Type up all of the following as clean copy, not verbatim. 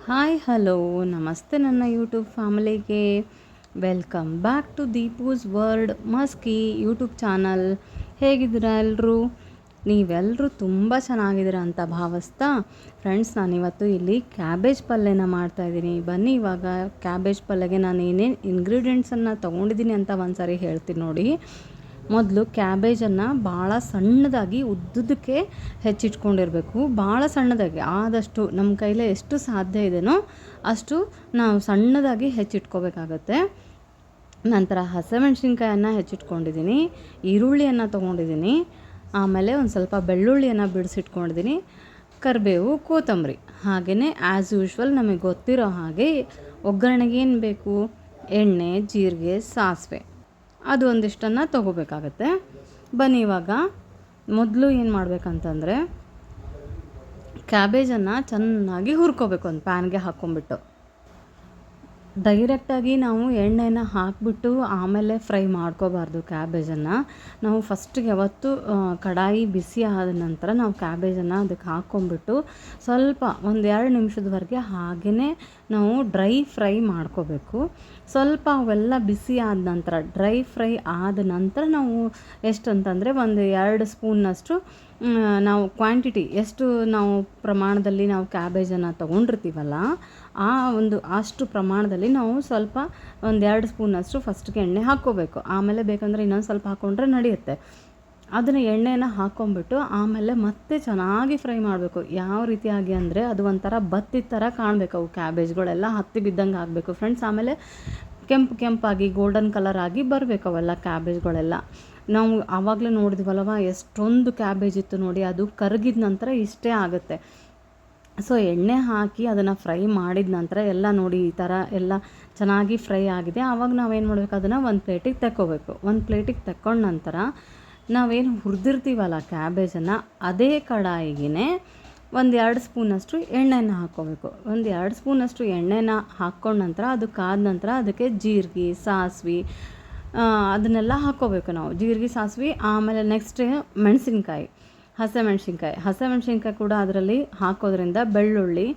Hi hello ನಮಸ್ತೆ ನನ್ನ YouTube ಫ್ಯಾಮಿಲಿಗೆ welcome back to Deepu's world Maski YouTube channel. ಹೇಗಿದ್ದೀರಾ ಎಲ್ಲರೂ? ನೀವೆಲ್ಲರೂ ತುಂಬ ಚೆನ್ನಾಗಿದ್ದೀರಾ ಅಂತ ಭಾವಿಸ್ತಾ ಫ್ರೆಂಡ್ಸ್, ನಾನಿವತ್ತು ಇಲ್ಲಿ ಕ್ಯಾಬೇಜ್ ಪಲ್ಯನ ಮಾಡ್ತಾಯಿದ್ದೀನಿ. ಬನ್ನಿ ಇವಾಗ ಕ್ಯಾಬೇಜ್ ಪಲ್ಯಗೆ ನಾನು ಏನೇನು ಇಂಗ್ರೀಡಿಯೆಂಟ್ಸನ್ನು ತೊಗೊಂಡಿದ್ದೀನಿ ಅಂತ ಒಂದು ಸಾರಿ ಹೇಳ್ತೀನಿ ನೋಡಿ. ಮೊದಲು ಕ್ಯಾಬೇಜನ್ನು ಭಾಳ ಸಣ್ಣದಾಗಿ ಉದ್ದುದಕ್ಕೆ ಹೆಚ್ಚಿಟ್ಕೊಂಡಿರಬೇಕು. ಭಾಳ ಸಣ್ಣದಾಗಿ ಆದಷ್ಟು ನಮ್ಮ ಕೈಲೇ ಎಷ್ಟು ಸಾಧ್ಯ ಇದೆಯೋ ಅಷ್ಟು ನಾವು ಸಣ್ಣದಾಗಿ ಹೆಚ್ಚಿಟ್ಕೋಬೇಕಾಗತ್ತೆ. ನಂತರ ಹಸಿಮೆಣ್ಸಿನ್ಕಾಯನ್ನು ಹೆಚ್ಚಿಟ್ಕೊಂಡಿದ್ದೀನಿ, ಈರುಳ್ಳಿಯನ್ನು ತೊಗೊಂಡಿದ್ದೀನಿ, ಆಮೇಲೆ ಒಂದು ಸ್ವಲ್ಪ ಬೆಳ್ಳುಳ್ಳಿಯನ್ನು ಬಿಡಿಸಿಟ್ಕೊಂಡಿದ್ದೀನಿ, ಕರಿಬೇವು, ಕೊತ್ತಂಬರಿ. ಹಾಗೆಯೇ ಆ್ಯಸ್ ಯೂಶ್ವಲ್ ನಮಗೆ ಗೊತ್ತಿರೋ ಹಾಗೆ ಒಗ್ಗರಣೆಗೆ ಏನು ಬೇಕು, ಎಣ್ಣೆ, ಜೀರಿಗೆ, ಸಾಸಿವೆ, ಅದು ಒಂದಿಷ್ಟನ್ನು ತೊಗೋಬೇಕಾಗತ್ತೆ. ಬನ್ನಿ ಇವಾಗ ಮೊದಲು ಏನು ಮಾಡಬೇಕಂತಂದರೆ ಕ್ಯಾಬೇಜನ್ನು ಚೆನ್ನಾಗಿ ಹುರ್ಕೋಬೇಕು. ಒಂದು ಪ್ಯಾನ್ಗೆ ಹಾಕ್ಕೊಂಬಿಟ್ಟು ಡೈರೆಕ್ಟಾಗಿ ನಾವು ಎಣ್ಣೆನ ಹಾಕಿಬಿಟ್ಟು ಆಮೇಲೆ ಫ್ರೈ ಮಾಡ್ಕೋಬಾರ್ದು. ಕ್ಯಾಬೇಜನ್ನು ನಾವು ಫಸ್ಟಿಗೆ ಯಾವತ್ತು ಕಡಾಯಿ ಬಿಸಿ ಆದ ನಂತರ ನಾವು ಕ್ಯಾಬೇಜನ್ನು ಅದಕ್ಕೆ ಹಾಕ್ಕೊಂಬಿಟ್ಟು ಸ್ವಲ್ಪ ಒಂದು 2 ನಿಮಿಷದವರೆಗೆ ಹಾಗೆಯೇ ನಾವು ಡ್ರೈ ಫ್ರೈ ಮಾಡ್ಕೋಬೇಕು. ಸ್ವಲ್ಪ ಅವೆಲ್ಲ ಬಿಸಿ ಆದ ನಂತರ ಡ್ರೈ ಫ್ರೈ ಆದ ನಂತರ ನಾವು ಎಷ್ಟು ಅಂತಂದರೆ ಒಂದು 2 ಸ್ಪೂನ್ನಷ್ಟು ನಾವು ಕ್ವಾಂಟಿಟಿ ಎಷ್ಟು ನಾವು ಪ್ರಮಾಣದಲ್ಲಿ ನಾವು ಕ್ಯಾಬೇಜನ್ನು ತೊಗೊಂಡಿರ್ತೀವಲ್ಲ ಅಷ್ಟು ಪ್ರಮಾಣದಲ್ಲಿ ನಾವು ಸ್ವಲ್ಪ ಒಂದು 2 ಸ್ಪೂನಷ್ಟು ಫಸ್ಟ್ಗೆ ಎಣ್ಣೆ ಹಾಕ್ಕೋಬೇಕು. ಆಮೇಲೆ ಬೇಕಂದರೆ ಇನ್ನೊಂದು ಸ್ವಲ್ಪ ಹಾಕ್ಕೊಂಡ್ರೆ ನಡೆಯುತ್ತೆ. ಅದನ್ನು ಎಣ್ಣೆನ ಹಾಕ್ಕೊಂಬಿಟ್ಟು ಆಮೇಲೆ ಮತ್ತೆ ಚೆನ್ನಾಗಿ ಫ್ರೈ ಮಾಡಬೇಕು. ಯಾವ ರೀತಿಯಾಗಿ ಅಂದರೆ ಅದು ಒಂಥರ ಬತ್ತಿದ ಥರ ಕಾಣಬೇಕು. ಅವು ಕ್ಯಾಬೇಜ್ಗಳೆಲ್ಲ ಹತ್ತಿ ಬಿದ್ದಂಗೆ ಆಗಬೇಕು ಫ್ರೆಂಡ್ಸ್. ಆಮೇಲೆ ಕೆಂಪಾಗಿ ಗೋಲ್ಡನ್ ಕಲರ್ ಆಗಿ ಬರಬೇಕು ಅವೆಲ್ಲ ಕ್ಯಾಬೇಜ್ಗಳೆಲ್ಲ. ನಾವು ಆವಾಗಲೇ ನೋಡಿದ್ವಲ್ವ ಎಷ್ಟೊಂದು ಕ್ಯಾಬೇಜ್ ಇತ್ತು ನೋಡಿ, ಅದು ಕರಗಿದ ನಂತರ ಇಷ್ಟೇ ಆಗುತ್ತೆ. ಸೊ ಎಣ್ಣೆ ಹಾಕಿ ಅದನ್ನು ಫ್ರೈ ಮಾಡಿದ ನಂತರ ಎಲ್ಲ ನೋಡಿ ಈ ಥರ ಎಲ್ಲ ಚೆನ್ನಾಗಿ ಫ್ರೈ ಆಗಿದೆ. ಆವಾಗ ನಾವೇನು ಮಾಡಬೇಕು, ಅದನ್ನು ಒಂದು ಪ್ಲೇಟಿಗೆ ತಕ್ಕೋಬೇಕು. ಒಂದು ಪ್ಲೇಟಿಗೆ ತಕ್ಕೊಂಡ ನಂತರ ನಾವೇನು ಹುರಿದಿರ್ತೀವಲ್ಲ ಕ್ಯಾಬೇಜನ್ನು, ಅದೇ ಕಡಾಯಿಗೆ ಒಂದು 2 ಸ್ಪೂನಷ್ಟು ಎಣ್ಣೆನ ಹಾಕ್ಕೋಬೇಕು. ಒಂದು 2 ಸ್ಪೂನಷ್ಟು ಎಣ್ಣೆನ ಹಾಕ್ಕೊಂಡ ನಂತರ ಅದು ಕಾದ ನಂತರ ಅದಕ್ಕೆ ಜೀರಿಗೆ, ಸಾಸಿವೆ ಅದನ್ನೆಲ್ಲ ಹಾಕ್ಕೋಬೇಕು ನಾವು. ಜೀರಿಗೆ, ಸಾಸಿವೆ, ಆಮೇಲೆ ನೆಕ್ಸ್ಟ್ ಹಸಿಮೆಣ್ಸಿನ್ಕಾಯಿ ಕೂಡ ಅದರಲ್ಲಿ ಹಾಕೋದ್ರಿಂದ ಬೆಳ್ಳುಳ್ಳಿ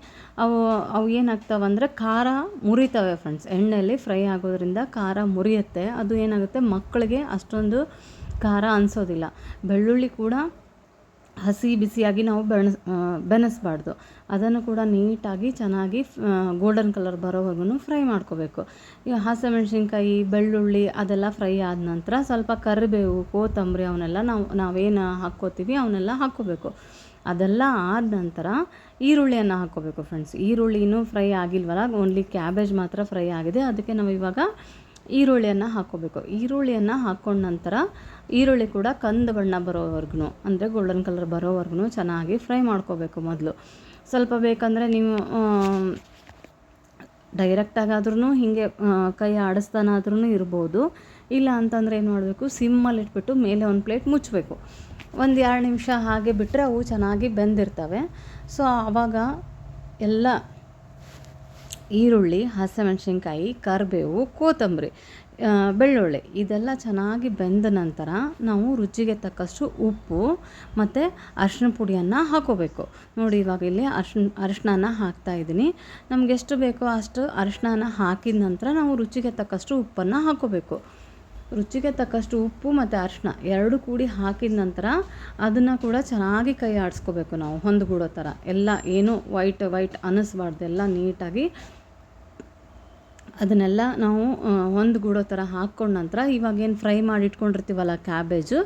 ಅವು ಏನಾಗ್ತಾವಂದರೆ ಖಾರ ಮುರಿತವೆ ಫ್ರೆಂಡ್ಸ್. ಎಣ್ಣೆಯಲ್ಲಿ ಫ್ರೈ ಆಗೋದ್ರಿಂದ ಖಾರ ಮುರಿಯುತ್ತೆ. ಅದು ಏನಾಗುತ್ತೆ, ಮಕ್ಕಳಿಗೆ ಅಷ್ಟೊಂದು ಖಾರ ಅನಿಸೋದಿಲ್ಲ. ಬೆಳ್ಳುಳ್ಳಿ ಕೂಡ ಹಸಿ ಬಿಸಿಯಾಗಿ ನಾವು ಬೆನೆಸಬಾರ್ದು. ಅದನ್ನು ಕೂಡ ನೀಟಾಗಿ ಚೆನ್ನಾಗಿ ಗೋಲ್ಡನ್ ಕಲರ್ ಬರೋವರೆಗೂ ಫ್ರೈ ಮಾಡ್ಕೋಬೇಕು. ಈಗ ಹಸಿಮೆಣ್ಸಿನ್ಕಾಯಿ, ಬೆಳ್ಳುಳ್ಳಿ ಅದೆಲ್ಲ ಫ್ರೈ ಆದ ನಂತರ ಸ್ವಲ್ಪ ಕರಿಬೇವು, ಕೊತ್ತಂಬರಿ ಅವನ್ನೆಲ್ಲ ನಾವೇನು ಹಾಕ್ಕೋತೀವಿ ಅವನ್ನೆಲ್ಲ ಹಾಕ್ಕೋಬೇಕು. ಅದೆಲ್ಲ ಆದ ನಂತರ ಈರುಳ್ಳಿಯನ್ನು ಹಾಕ್ಕೋಬೇಕು ಫ್ರೆಂಡ್ಸ್. ಈರುಳ್ಳಿನೂ ಫ್ರೈ ಆಗಿಲ್ವಲ್ಲ, ಓನ್ಲಿ ಕ್ಯಾಬೇಜ್ ಮಾತ್ರ ಫ್ರೈ ಆಗಿದೆ. ಅದಕ್ಕೆ ನಾವು ಇವಾಗ ಈರುಳ್ಳಿಯನ್ನು ಹಾಕ್ಕೋಬೇಕು. ಈರುಳ್ಳಿಯನ್ನು ಹಾಕ್ಕೊಂಡ ನಂತರ ಈರುಳ್ಳಿ ಕೂಡ ಕಂದು ಬಣ್ಣ ಬರೋವರೆಗೂ ಅಂದರೆ ಗೋಲ್ಡನ್ ಕಲರ್ ಬರೋವರೆಗೂ ಚೆನ್ನಾಗಿ ಫ್ರೈ ಮಾಡ್ಕೋಬೇಕು. ಮೊದಲು ಸ್ವಲ್ಪ ಬೇಕಂದರೆ ನೀವು ಡೈರೆಕ್ಟಾಗಾದ್ರೂ ಹೀಗೆ ಕೈ ಆಡಿಸ್ತಾನಾದ್ರೂ ಇರ್ಬೋದು. ಇಲ್ಲ ಅಂತಂದರೆ ಏನು ಮಾಡಬೇಕು, ಸಿಮ್ಮಲ್ಲಿ ಇಟ್ಬಿಟ್ಟು ಮೇಲೆ ಒಂದು ಪ್ಲೇಟ್ ಮುಚ್ಚಬೇಕು. ಒಂದು 2 ನಿಮಿಷ ಹಾಗೆ ಬಿಟ್ಟರೆ ಅವು ಚೆನ್ನಾಗಿ ಬೆಂದಿರ್ತವೆ. ಸೊ ಆವಾಗ ಎಲ್ಲ ಈರುಳ್ಳಿ, ಹಸಿಮೆಣ್ಸಿನ್ಕಾಯಿ, ಕರಿಬೇವು, ಕೊತ್ತಂಬರಿ, ಬೆಳ್ಳುಳ್ಳಿ ಇದೆಲ್ಲ ಚೆನ್ನಾಗಿ ಬೆಂದ ನಂತರ ನಾವು ರುಚಿಗೆ ತಕ್ಕಷ್ಟು ಉಪ್ಪು ಮತ್ತು ಅರಿಶಿನ ಪುಡಿಯನ್ನು ಹಾಕ್ಕೋಬೇಕು. ನೋಡಿ ಇವಾಗ ಇಲ್ಲಿ ಅರಿಶಿನ ಹಾಕ್ತಾಯಿದ್ದೀನಿ. ನಮ್ಗೆ ಎಷ್ಟು ಬೇಕೋ ಅಷ್ಟು ಅರಿಶಿನ ಹಾಕಿದ ನಂತರ ನಾವು ರುಚಿಗೆ ತಕ್ಕಷ್ಟು ಉಪ್ಪನ್ನು ಹಾಕ್ಕೋಬೇಕು. ರುಚಿಗೆ ತಕ್ಕಷ್ಟು ಉಪ್ಪು ಮತ್ತು ಅರಿಶಿನ 2 ಕೂಡಿ ಹಾಕಿದ ನಂತರ ಅದನ್ನು ಕೂಡ ಚೆನ್ನಾಗಿ ಕೈ ಆಡಿಸ್ಕೋಬೇಕು ನಾವು ಹೊಂದ್ಗೂಡೋ ಥರ. ಎಲ್ಲ ಏನು ವೈಟ್ ಅನ್ನಿಸ್ಬಾರ್ದು. ಎಲ್ಲ ನೀಟಾಗಿ ಅದನ್ನೆಲ್ಲ ನಾವು ಹೊಂದ್ಗೂಡೋ ಥರ ಹಾಕ್ಕೊಂಡ ನಂತರ ಇವಾಗೇನು ಫ್ರೈ ಮಾಡಿ ಇಟ್ಕೊಂಡಿರ್ತೀವಲ್ಲ ಕ್ಯಾಬೇಜು,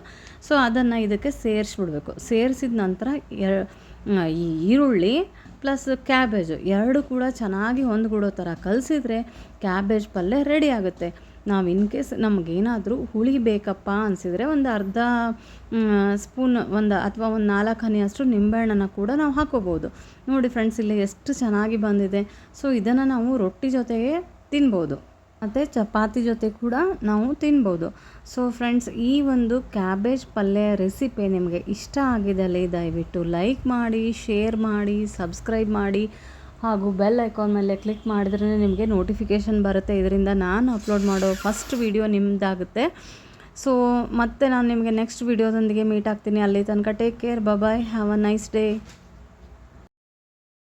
ಸೊ ಅದನ್ನು ಇದಕ್ಕೆ ಸೇರಿಸ್ಬಿಡ್ಬೇಕು. ಸೇರಿಸಿದ ನಂತರ ಈ ಈರುಳ್ಳಿ ಪ್ಲಸ್ ಕ್ಯಾಬೇಜು 2 ಕೂಡ ಚೆನ್ನಾಗಿ ಹೊಂದ್ಗೂಡೋ ಥರ ಕಲಸಿದ್ರೆ ಕ್ಯಾಬೇಜ್ ಪಲ್ಯ ರೆಡಿ ಆಗುತ್ತೆ. ನಾವು ಇನ್ ಕೇಸ್ ನಮಗೇನಾದರೂ ಹುಳಿ ಬೇಕಪ್ಪ ಅನಿಸಿದರೆ ಒಂದು ಅರ್ಧ ಸ್ಪೂನ್ ಅಥವಾ ಒಂದು 4 ಹನಿಯಷ್ಟು ನಿಂಬೆಹಣ್ಣನ್ನು ಕೂಡ ನಾವು ಹಾಕ್ಕೋಬೋದು. ನೋಡಿ ಫ್ರೆಂಡ್ಸ್, ಇಲ್ಲಿ ಎಷ್ಟು ಚೆನ್ನಾಗಿ ಬಂದಿದೆ. ಸೊ ಇದನ್ನು ನಾವು ರೊಟ್ಟಿ ಜೊತೆಗೆ ತಿನ್ಬೋದು ಮತ್ತು ಚಪಾತಿ ಜೊತೆ ಕೂಡ ನಾವು ತಿನ್ಬೋದು. ಸೊ ಫ್ರೆಂಡ್ಸ್, ಈ ಒಂದು ಕ್ಯಾಬೇಜ್ ಪಲ್ಯ ರೆಸಿಪಿ ನಿಮಗೆ ಇಷ್ಟ ಆಗಿದ್ದಲ್ಲಿ ದಯವಿಟ್ಟು ಲೈಕ್ ಮಾಡಿ, ಶೇರ್ ಮಾಡಿ, ಸಬ್ಸ್ಕ್ರೈಬ್ ಮಾಡಿ ಹಾಗೂ ಬೆಲ್ ಐಕಾನ್ ಮೇಲೆ ಕ್ಲಿಕ್ ಮಾಡಿದ್ರೆ ನಿಮಗೆ ನೋಟಿಫಿಕೇಷನ್ ಬರುತ್ತೆ. ಇದರಿಂದ ನಾನು ಅಪ್ಲೋಡ್ ಮಾಡೋ ಫಸ್ಟ್ ವಿಡಿಯೋ ನಿಮ್ಮದಾಗುತ್ತೆ. ಸೊ ಮತ್ತೆ ನಾನು ನಿಮಗೆ ನೆಕ್ಸ್ಟ್ ವಿಡಿಯೋದೊಂದಿಗೆ ಮೀಟ್ ಆಗ್ತೀನಿ. ಅಲ್ಲಿ ತನಕ take care, bye, have a nice day.